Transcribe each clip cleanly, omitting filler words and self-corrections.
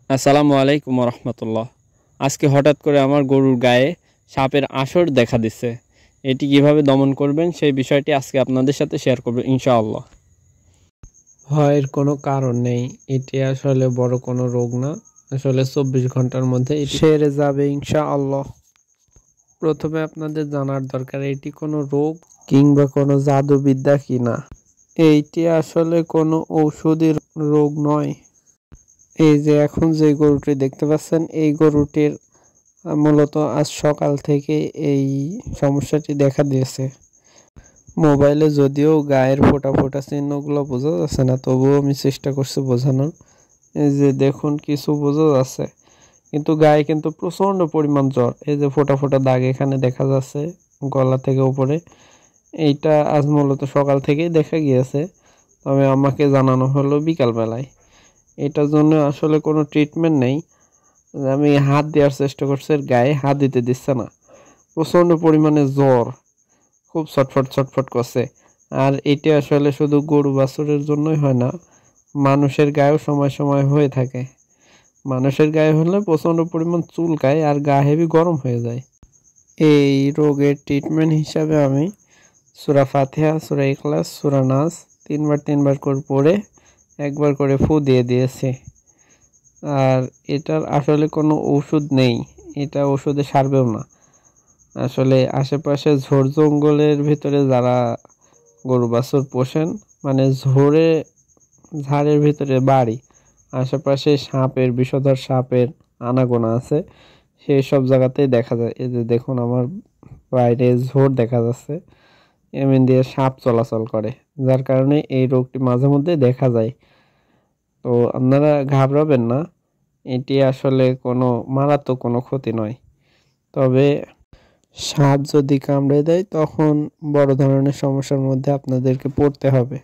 আসসালামু আলাইকুম রহমতুল্লাহ। আজকে হঠাৎ করে আমার গরুর গায়ে সাপের আঁশড় দেখা দিচ্ছে। এটি কিভাবে দমন করবেন সেই বিষয়টি আজকে আপনাদের সাথে শেয়ার করব ইনশাআল্লাহ। ভয়ের কোনো কারণ নেই, এটি আসলে বড় কোনো রোগ না। আসলে 24 ঘন্টার মধ্যে এটি সেরে যাবে ইনশাআল্লাহ। প্রথমে আপনাদের জানার দরকার এটি কোনো রোগ কিংবা কোনো জাদুবিদ্যা কিনা। এইটি আসলে কোনো ঔষধি রোগ নয়। এই যে এখন যে গরুটি দেখতে পাচ্ছেন, এই গরুটির মূলত আজ সকাল থেকে এই সমস্যাটি দেখা দিয়েছে। মোবাইলে যদিও গায়ের ফোঁটা ফোঁটা চিহ্নগুলো বোঝা যাচ্ছে না, তবুও আমি চেষ্টা করছি বোঝানোর। এই যে দেখুন কিছু বোঝা যাচ্ছে, কিন্তু গায়ে কিন্তু প্রচণ্ড পরিমাণ জ্বর। এই যে ফোঁটা ফোঁটা দাগ এখানে দেখা যাচ্ছে গলা থেকে উপরে। এইটা আজ মূলত সকাল থেকেই দেখা গিয়েছে, তবে আমাকে জানানো হলো বিকালবেলায়। এটার জন্য আসলে কোনো ট্রিটমেন্ট নেই। আমি হাত দেওয়ার চেষ্টা করছি, গায়ে হাত দিতে দিচ্ছে না। প্রচণ্ড পরিমাণে জ্বর, খুব ছটফট ছটফট করছে। আর এটি আসলে শুধু গরু বাছুরের জন্যই হয় না, মানুষের গায়েও সময় সময় হয়ে থাকে। মানুষের গায়ে হলে প্রচণ্ড পরিমাণ চুলকায় আর গা হেভি গরম হয়ে যায়। এই রোগের ট্রিটমেন্ট হিসাবে আমি সূরা ফাতিহা, সূরা ইখলাস, সূরা নাস তিনবার করে পড়ে একবার করে ফু দিয়ে দিয়েছি। আর এটার আসলে কোনো ওষুধ নেই, এটা ওষুধে সারবেও না। আসলে আশেপাশে ঝোড় জঙ্গলের ভিতরে যারা গরু বাছুর পোষেন, মানে ঝাড়ের ভিতরে বাড়ি, আশেপাশে সাপের বিষধর সাপের আনাগোনা আছে, সেই সব জায়গাতেই দেখা যায়। এই যে দেখুন আমার বাইরে ঝোড় দেখা যাচ্ছে, এমন দিয়ে সাপ চলাচল করে, যার কারণে এই রোগটি মাঝে মধ্যে দেখা যায়। তো আপনারা ঘাবড়াবেন না, এটি আসলে কোনো মারাত্মক কোনো ক্ষতি নয়। তবে সাপ যদি কামড়ে দেয় তখন বড় ধরনের সমস্যার মধ্যে আপনাদেরকে পড়তে হবে।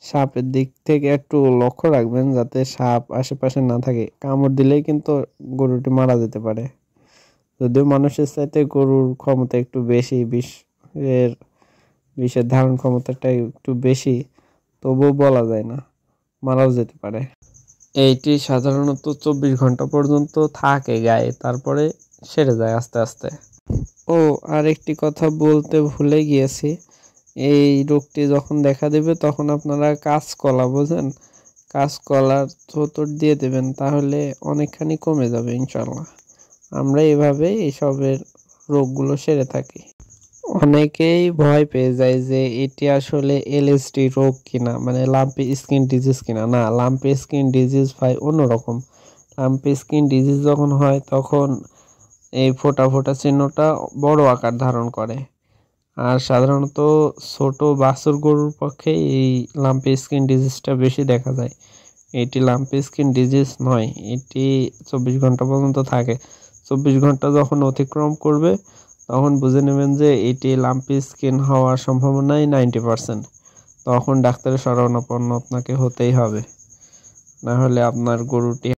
সাপের দিক থেকে একটু লক্ষ্য রাখবেন যাতে সাপ আশেপাশে না থাকে। কামড় দিলেই কিন্তু গরুটি মারা যেতে পারে। যদিও মানুষের চাইতে গরুর ক্ষমতা একটু বেশি, বিষের ধারণ ক্ষমতাটা একটু বেশি, তবুও বলা যায় না, মারাও যেতে পারে। এইটি সাধারণত 24 ঘন্টা পর্যন্ত থাকে গায়ে, তারপরে সেরে যায় আস্তে আস্তে। ও আরেকটি কথা বলতে ভুলে গিয়েছি, এই রোগটি যখন দেখা দেবে তখন আপনারা কাঁচকলা, বোঝেন, কাঁচকলার থোতর দিয়ে দেবেন, তাহলে অনেকখানি কমে যাবে ইনশাল্লাহ। আমরা এভাবে এইসবের রোগগুলো সেরে থাকি। অনেকেই ভয় পেয়ে যায় যে এটি আসলে এলএসডি রোগ কিনা, মানে লাম্পি স্কিন ডিজিজ কিনা। না, লাম্পি স্কিন ডিজিজ হয় অন্যরকম। লাম্পি স্কিন ডিজিজ যখন হয় তখন এই ফোঁটা ফোঁটা চিহ্নটা বড় আকার ধারণ করে। আর সাধারণত ছোট বাছুর গরুর পক্ষে এই লাম্পি স্কিন ডিজিজটা বেশি দেখা যায়। এটি লাম্পি স্কিন ডিজিজ নয়, এটি 24 ঘন্টা পর্যন্ত থাকে। 24 ঘন্টা যখন অতিক্রম করবে তখন বুঝে নেবেন যে এটি লাম্পি স্কিন হওয়ার সম্ভাবনাই 90%। তখন ডাক্তারের শরণাপন্ন আপনাকে হতেই হবে, না হলে আপনার গরুটি